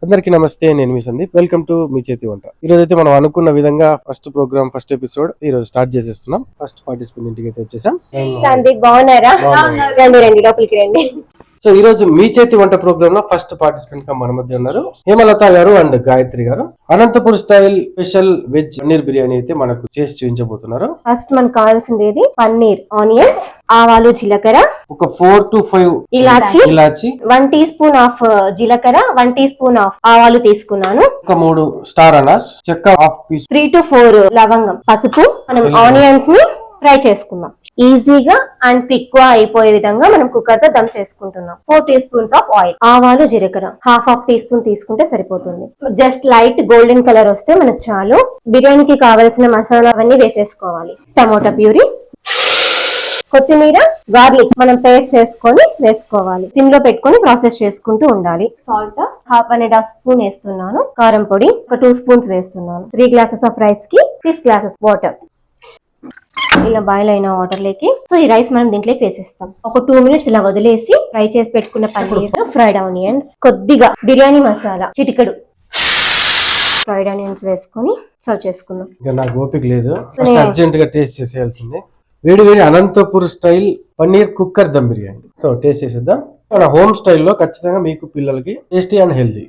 అందరికీ నమస్తే, నేను మీ సందీప్. వెల్కమ్ టు మీ చేతి వంట. ఈ రోజు అయితే మనం అనుకున్న విధంగా ఫస్ట్ ఎపిసోడ్ ఈ రోజు స్టార్ట్ చేసేస్తున్నాం. ఫస్ట్ పార్టిసిపెంట్ ఇంటికి అయితే వచ్చేసాం. సందీప్ బాగున్నారా? రండి లోపలికి రండి. సో ఈ రోజు మీ చేతి వంట ప్రోగ్రామ్ లో ఫస్ట్ పార్టిసిపెంట్ గా మన మధ్య ఉన్నారు హేమలత గారు అండ్ గాయత్రి గారు. Anantapur style special veg paneer biryani అయితే మనకు చేసి చూపించబోతున్నారు. ఫస్ట్ మనకు కావాల్సింది పన్నీర్, ఆనియన్స్, ఆవాలు, జీలకర్ర, ఒక 4 to 5 ఇలాచి, 1 టీ స్పూన్ ఆఫ్ జీలకర్ర, 1 టీ స్పూన్ ఆఫ్ ఆవాలు తీసుకున్నాను. ఒక 3 స్టార్ అనాస్, చెక్క హాఫ్ పీస్, 3 to 4 లవంగం, పసుపు. మనం ఆనియన్స్ ని ఫ్రై చేసుకుందాం. ఈజీగా అండ్ క్విక్ గా అయిపోయే విధంగా మనం కుక్కర్ తో దమ్ చేసుకుంటున్నాం. 4 టీ స్పూన్స్ ఆఫ్ ఆయిల్, ఆవాలు, జీలకర్ర హాఫ్ టీ స్పూన్ తీసుకుంటే సరిపోతుంది. జస్ట్ లైట్ గోల్డెన్ కలర్ వస్తే మనకు చాలు. బిర్యానీకి కావాల్సిన మసాలా అవన్నీ వేసేసుకోవాలి. టమోటా ప్యూరీ, కొత్తిమీర, గార్లిక్ మనం పేస్ట్ చేసుకొని వేసుకోవాలి. సిమ్ లో పెట్టుకొని ప్రాసెస్ చేసుకుంటూ ఉండాలి. సాల్ట్ 1/2 స్పూన్ వేస్తున్నాను. కారం పొడి ఒక 2 స్పూన్స్ వేస్తున్నాను. 3 గ్లాసెస్ ఆఫ్ రైస్ కి 6 గ్లాసెస్ వాటర్. ఇలా బాయిల్ అయిన వాటర్ లేకి ఈ రైస్ మనం దీంట్లోకి వేసిస్తాం. ఒక 2 మినిట్స్ ఇలా వదిలేసి ఫ్రై చేసి పెట్టుకున్న పన్నీర్, ఫ్రైడ్ ఆనియన్స్, కొద్దిగా బిర్యానీ మసాలా, చిటికెడు ఫ్రైడ్ ఆనియన్స్ వేసుకొని సర్వ్ చేసుకుందాం. నాకు ఓపిక లేదు, ఫస్ట్ అర్జెంట్ గా టేస్ట్ చేసేయాల్సిందే. వేడి Anantapur style paneer cooker dum biryani. So taste చేసేద్దాం. మన హోమ్ స్టైల్లో ఖచ్చితంగా మీకు పిల్లలకి టేస్టీ అండ్ హెల్దీ.